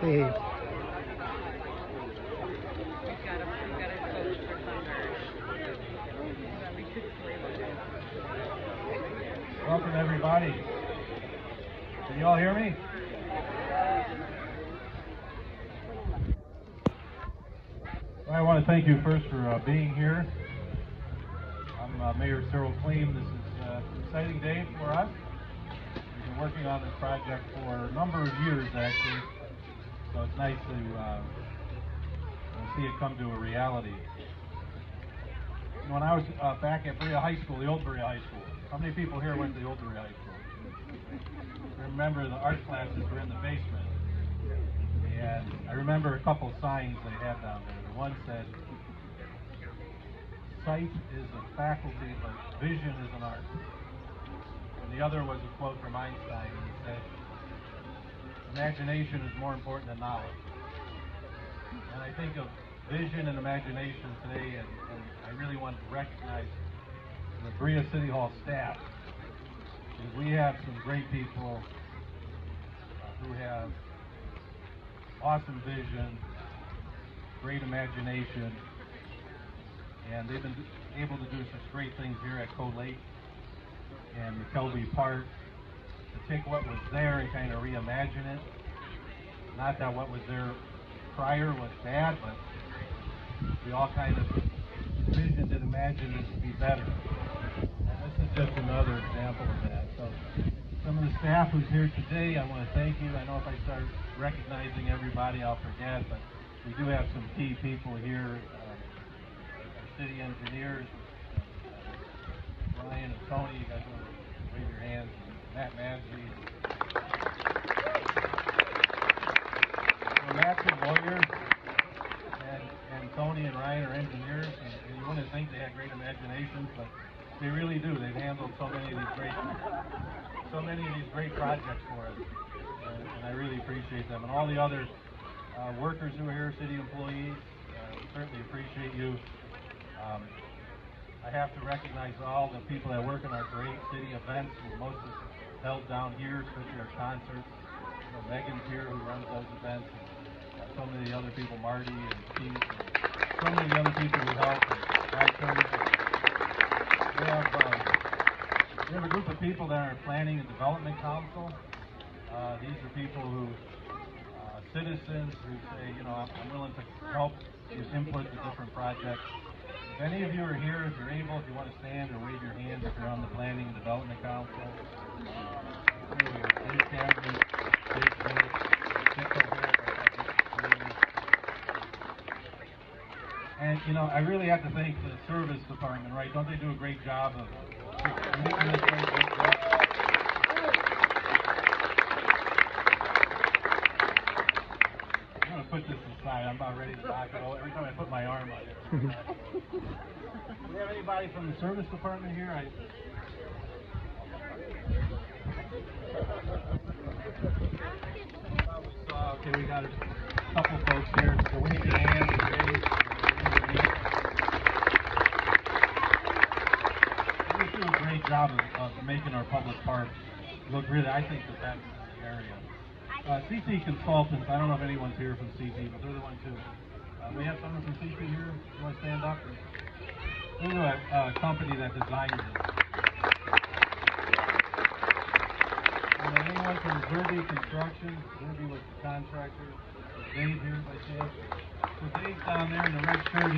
Welcome, everybody. Can you all hear me? I want to thank you first for being here. I'm Mayor Cyril Kleem. This is an exciting day for us. We've been working on this project for a number of years, actually, so it's nice to see it come to a reality. When I was back at Berea High School, the old Berea High School, how many people here went to the old Berea High School? I remember the art classes were in the basement, and I remember a couple signs they had down there. The one said, "Sight is a faculty, but vision is an art." And the other was a quote from Einstein, and he said, "Imagination is more important than knowledge." And I think of vision and imagination today, and I really want to recognize the Berea City Hall staff, because we have some great people who have awesome vision, great imagination, and they've been able to do such great things here at Coe Lake and McKelvey Park, to take what was there and kind of reimagine it. Not that what was there prior was bad, but we all kind of envisioned and imagined it to be better. And this is just another example of that. So some of the staff who's here today, I want to thank you. I know if I start recognizing everybody, I'll forget, but we do have some key people here. Our city engineers, Brian and Tony, you guys want to raise your hands. Matt Madsley. So Matt's a lawyer, and Tony and Ryan are engineers, and you wouldn't think they had great imaginations, but they really do. They've handled so many of these great projects for us, and I really appreciate them. And all the other workers who are here, city employees, certainly appreciate you. I have to recognize all the people that work in our great city events. Most of us held down here, especially our concerts. You know, Megan's here who runs those events. And, so many of the other people, Marty and Keith, and so many of the other people who help. We have a group of people that are in Planning and Development Council. These are people who, citizens who say, you know, I'm willing to help give input to different projects. If any of you are here, if you're able, if you want to stand or wave your hand if you're on the Planning and Development Council. And, you know, I really have to thank the service department, right? Don't they do a great job of making this place look good? I'm going to put this aside. I'm about ready to knock it over every time I put my arm on it. Do we have anybody from the service department here? Okay, we got a couple folks here. So wave your hands and raise. We do a great job of making our public parks look really, I think, the best in the area. CT Consultants, I don't know if anyone's here from CT, but they're the one too. We have someone from CT here. You want to stand up? They're a company that designs it. And then anyone from Zerby Construction, Zerby was the contractor. Dave here, if I see it. So Dave's down there in the red shirt.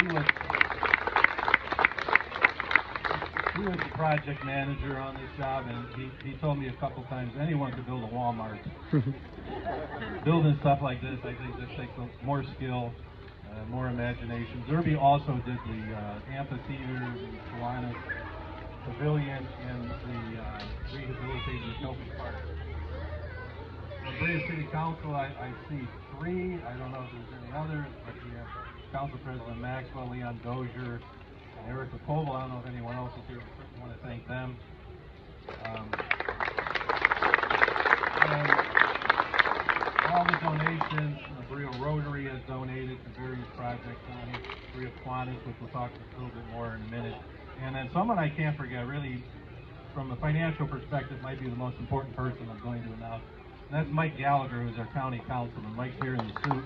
He was the project manager on this job, and he told me a couple times anyone could build a Walmart. Building stuff like this, I think this takes more skill, more imagination. Zerby also did the amphitheaters and Kiwanis Pavilion and the rehabilitated McKelvey Park. The Berea City Council, I see three. I don't know if there's any others, but we have Council President Maxwell, Leon Dozier, and Erica Koval. I don't know if anyone else is here, but certainly want to thank them. And all the donations, the Berea Rotary has donated to various projects on it. Berea Kiwanis, which we'll talk a little bit more in a minute. And then someone I can't forget, really, from a financial perspective, might be the most important person I'm going to announce. And that's Mike Gallagher, who's our county councilman. Mike's here in the suit.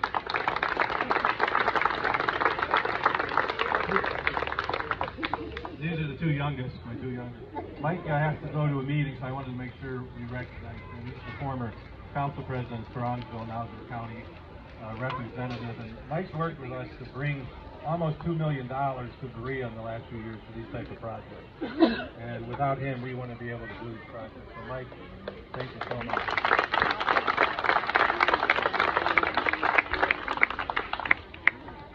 These are the two youngest, my two youngest. Mike has to go to a meeting, so I wanted to make sure we recognize him. He's the former council president of Toronto, now the county representative. And Mike's worked with us to bring almost $2 million to Berea in the last few years for these type of projects. And without him, we wouldn't be able to do these projects. So Mike, thank you so much.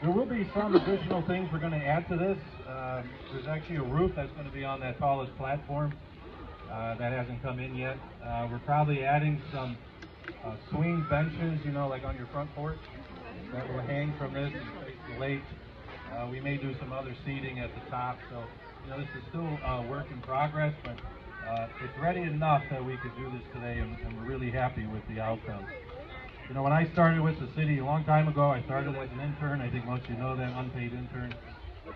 There will be some additional things we're going to add to this. There's actually a roof that's going to be on that tallest platform that hasn't come in yet. We're probably adding some swing benches, you know, like on your front porch, that will hang from this and face the lake. We may do some other seating at the top. So, you know, this is still a work in progress, but it's ready enough that we could do this today, and we're really happy with the outcome. You know, when I started with the city a long time ago, I started as an intern. I think most of you know that, unpaid intern.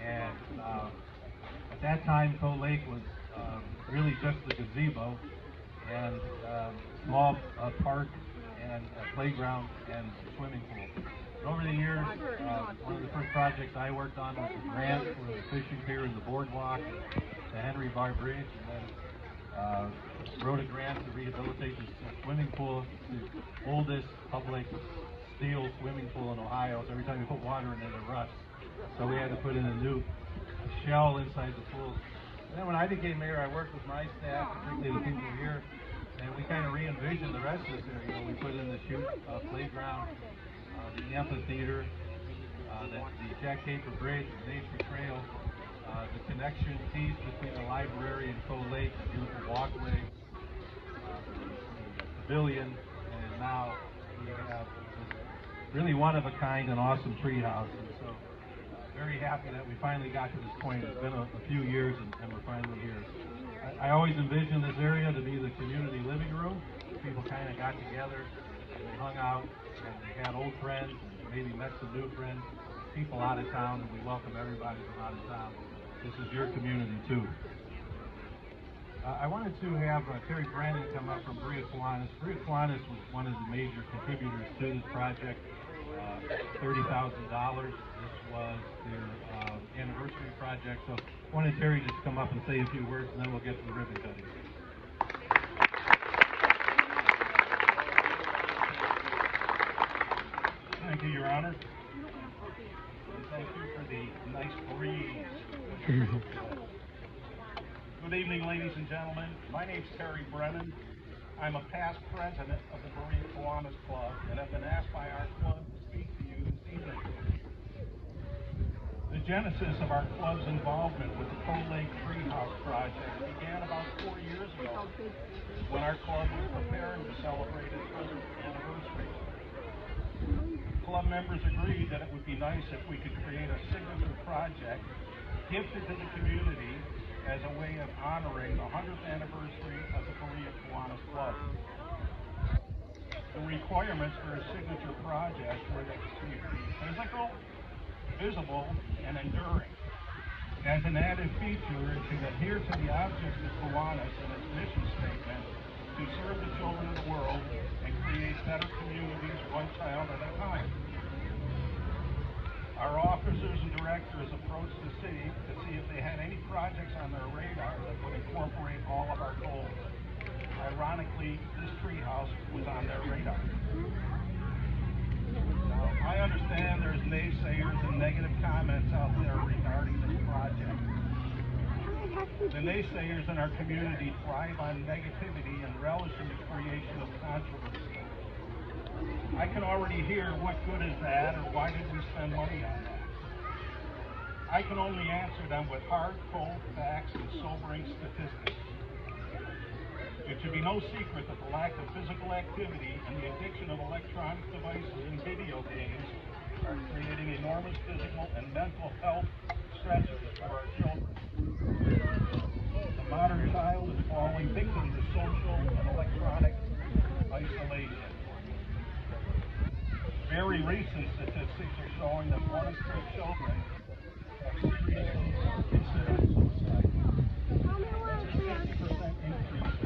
And at that time, Coal Lake was really just the gazebo and small park and a playground and swimming pool. But over the years, one of the first projects I worked on was the grant for the fishing pier and the boardwalk, the Henry Bar Bridge, and then wrote a grant to rehabilitate the swimming pool, the oldest public steel swimming pool in Ohio. So every time you put water in it, it rusts. So we had to put in a new shell inside the pool. And then when I became mayor, I worked with my staff, particularly the people here, and we kind of re-envisioned the rest of this area. You know, we put in the chute playground, the amphitheater, the Jack Caper Bridge, the Nature Trail, the connection piece between the library and Coal Lake, the beautiful walkway, the pavilion, and now we have this really one-of-a-kind and awesome treehouse. And so very happy that we finally got to this point. It's been a few years, and we're finally here. I always envisioned this area to be the community living room. People kind of got together and they hung out, and they had old friends, and maybe met some new friends, people out of town, and we welcome everybody from out of town. This is your community too. I wanted to have Terry Brandon come up from Berea Kiwanis. Berea Kiwanis was one of the major contributors to this project. $30,000. This was their anniversary project. So I wanted Terry just to come up and say a few words, and then we'll get to the ribbon cutting. Thank you, Your Honor. And thank you for the nice breeze. Good evening, ladies and gentlemen. My name's Terry Brennan. I'm a past president of the Berea Kiwanis Club and have been asked by our club to speak to you this evening. The genesis of our club's involvement with the Coal Lake Treehouse project began about 4 years ago when our club was preparing to celebrate its 100th anniversary. Club members agreed that it would be nice if we could create a signature project gifted to the community as a way of honoring the 100th anniversary of the Berea Kiwanis Club. The requirements for a signature project were that it be physical, visible, and enduring. As an added feature, it should adhere to the objects of Kiwanis and its mission statement to serve the children of the world and create better communities one child at a time. Our officers and directors approached the city to see if they had any projects on their radar that would incorporate all of our goals. Ironically, this treehouse was on their radar. Now, I understand there's naysayers and negative comments out there regarding this project. The naysayers in our community thrive on negativity and relish in the creation of controversy. I can already hear what good is that, or why did we spend money on that? I can only answer them with hard, cold facts and sobering statistics. It should be no secret that the lack of physical activity and the addiction of electronic devices and video games are creating enormous physical and mental health stresses for our children. The modern child is falling victim to social and electronic isolation. Very recent statistics are showing that 1 in 3 children have seriously considered suicide. That's a 60% increase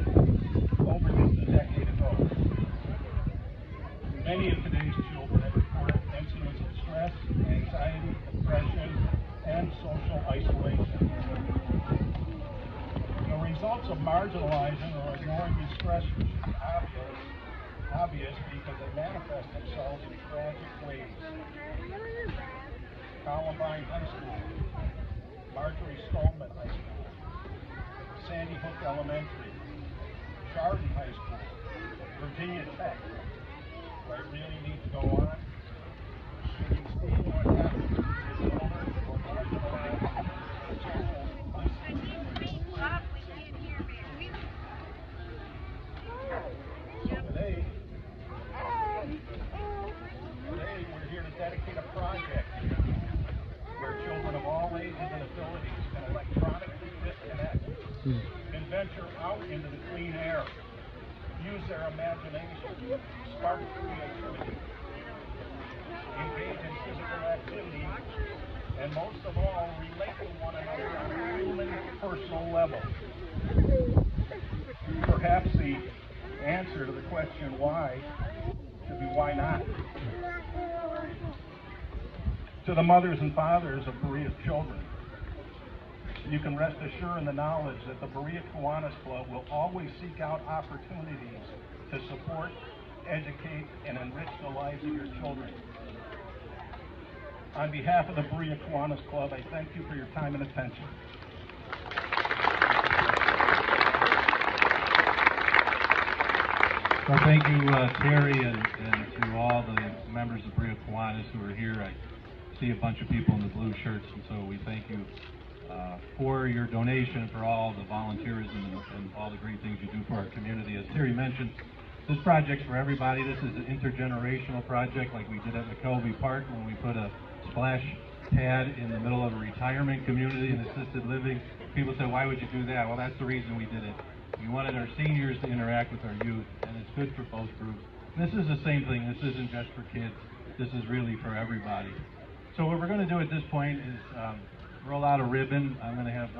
over just a decade ago. stressors is obvious because they manifest themselves in tragic ways. Columbine High School, Marjorie Stoneman High School, Sandy Hook Elementary, Chardon High School, Virginia Tech. Do I really need to go on? Can you see what happened to your children or marginalized schools? Today we're here to dedicate a project where children of all ages and abilities can electronically disconnect and venture out into the clean air, use their imagination, spark creativity, engage in physical activity, and most of all, relate to one another on a human, personal level. Perhaps the answer to the question why should be why not. To the mothers and fathers of Berea's children, you can rest assured in the knowledge that the Berea Kiwanis Club will always seek out opportunities to support, educate, and enrich the lives of your children. On behalf of the Berea Kiwanis Club, I thank you for your time and attention. Well, thank you, Terry, and to all the members of Berea Kiwanis who are here. I see a bunch of people in the blue shirts, and so we thank you for your donation, for all the volunteerism and all the great things you do for our community. As Terry mentioned, this project's for everybody. This is an intergenerational project like we did at McKelvey Park when we put a splash pad in the middle of a retirement community and assisted living. People say, why would you do that? Well, that's the reason we did it. We wanted our seniors to interact with our youth, and it's good for both groups. And this is the same thing. This isn't just for kids. This is really for everybody. So what we're going to do at this point is roll out a ribbon. I'm going to have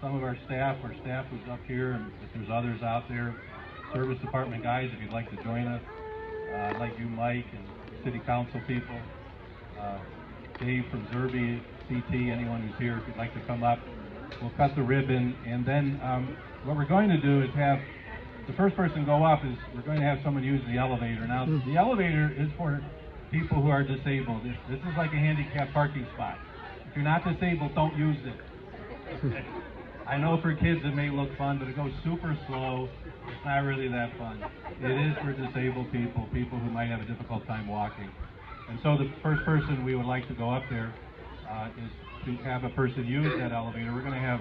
some of our staff who's up here, and if there's others out there, service department guys, if you'd like to join us. I'd like you, Mike, and city council people, Dave from Zerby, CT, anyone who's here, if you'd like to come up. We'll cut the ribbon, and then what we're going to do is have the first person go up is we're going to have someone use the elevator. Now, the elevator is for people who are disabled. This is like a handicapped parking spot. If you're not disabled, don't use it. I know for kids it may look fun, but it goes super slow. It's not really that fun. It is for disabled people, people who might have a difficult time walking. And so the first person we would like to go up there is to have a person use that elevator. We're going to have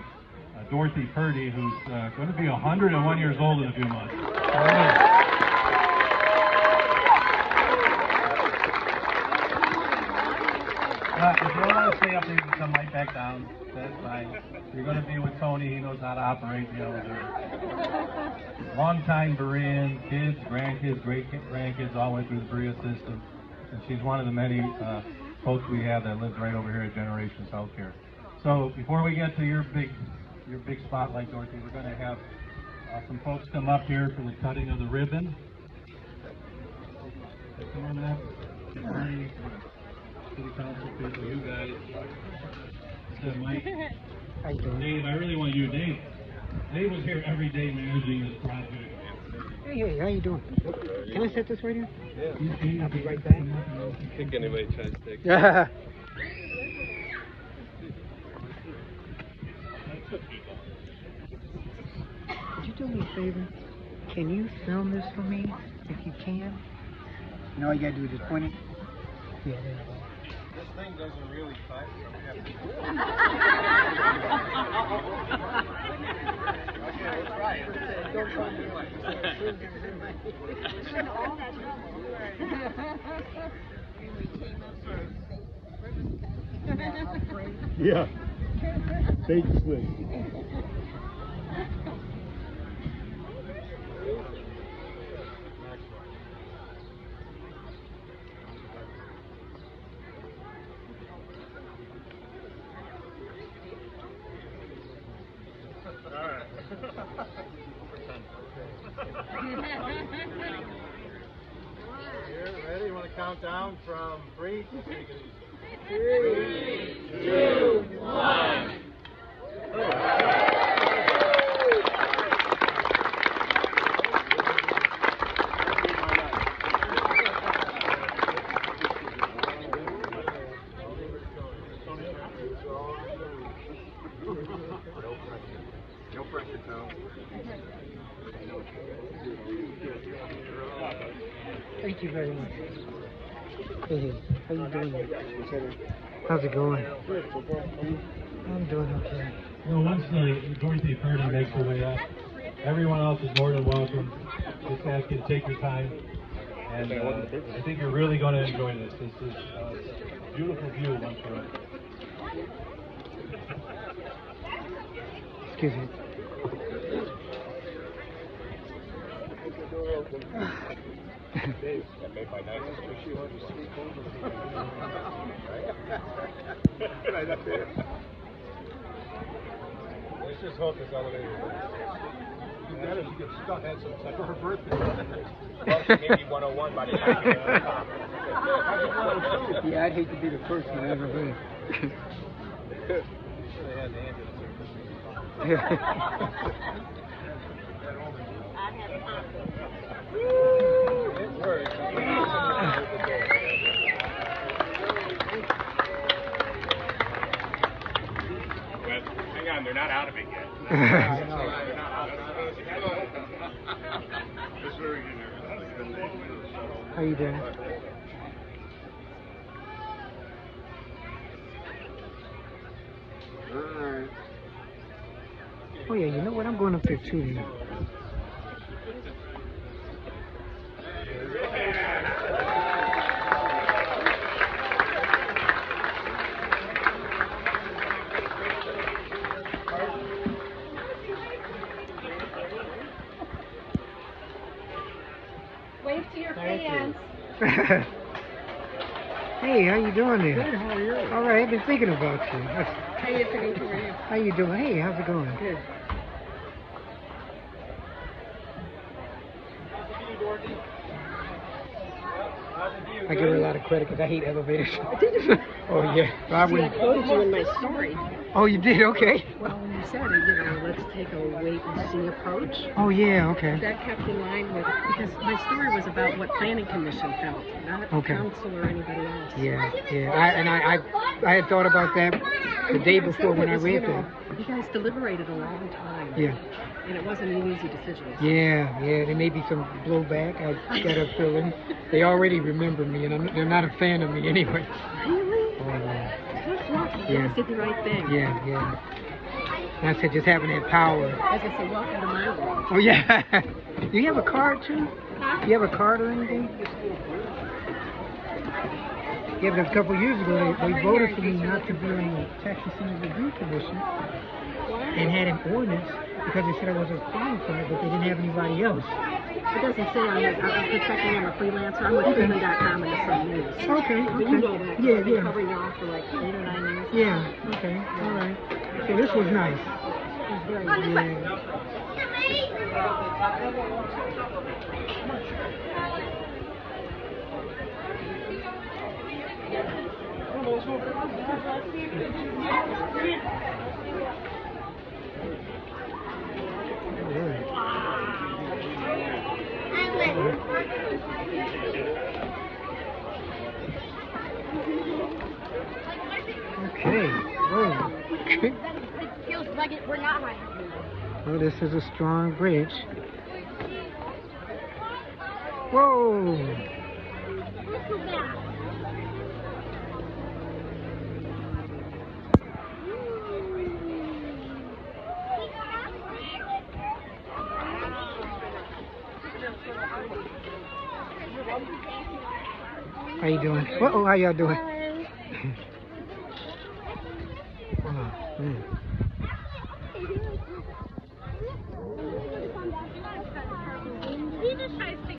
Dorothy Purdy, who's going to be 101 years old in a few months. If you don't want to stay up, you can come right back down. That's fine. You're going to be with Tony. He knows how to operate the elevator. Long-time Berean, kids, grandkids, great-grandkids, all went through the Berea system. And she's one of the many folks we have that lives right over here at Generations Healthcare. So before we get to your big spotlight, Dorothy, we're going to have some folks come up here for the cutting of the ribbon. Come on up. City council people, you guys. Mike. How you doing? Dave, I really want you. Dave was here every day managing this project. Hey, how you doing? Can I set this right here? Yeah. I'll be right back. I think anybody tries to take it. Yeah. Could you do me a favor? Can you film this for me, if you can? And all you gotta do is just point it. Yeah, there you go. This thing doesn't really cut, so we have to... Okay, let's try it. Don't try to do it. Yeah. Bait swing. Here, ready? You want to count down from 3? 3, 2, 1. Thank you very much. Hey, how you doing? How's it going? I'm doing okay. You know, once the birthday party makes their way up, everyone else is more than welcome. Just ask you to take your time. And I think you're really going to enjoy this. This is a beautiful view once you're up. Excuse me. That made my night. Right up there. Let's just hope this elevator works. You got it. You get stuck. Had some time for her birthday. Well, she may be 101 by the time you get to the top. Yeah, I'd hate to be the first one ever heard. They had the ambulance It works. Hang on, they're not out of it yet. They're not out of it. How you doing? Oh yeah, you know what? I'm going up there too now. Wave to your fans. Hey, how you doing there? Good, how are you? All right, I've been thinking about you. Hey, Anthony, how are you? How you doing? Hey, how's it going? Good. I give her a lot of credit because I hate elevators. Oh yeah. So I See, I wouldn't. quoted you in my story. Oh, you did? Okay. Well, when you said, you know, let's take a wait and see approach. Oh yeah. Okay. That kept in line with, because my story was about what planning commission felt, not Okay. council or anybody else. Yeah. Yeah. I had thought about that the day before when I read that. You guys deliberated a long time. Yeah. And it wasn't an easy decision. Yeah. Yeah. There may be some blowback. I got a feeling they already remember me, and they're not a fan of me anyway. Really? Oh, yeah. Tough luck. You Yeah. guys did the right thing. Yeah. Yeah. And I said just having that power. As I say, welcome to my world. Oh yeah. Do you have a card too? Huh? Do you have a card or anything? Yeah, but a couple years ago they voted for me not to be on the Tax Incentive Review Commission and had an ordinance because they said I wasn't qualified, but they didn't have anybody else. It doesn't say I'm protecting, I'm a freelancer. I'm with Freeman.com and the Sun News. Okay, But you know okay. that. Yeah, I've been yeah. covering you off for like 8 or 9 years. Yeah, okay, all right. So this was nice. It was very Yeah. Okay. Whoa. It feels like we're not high. Well, this is a strong bridge. Whoa. How you doing? Whoa, how y'all doing? Oh, man.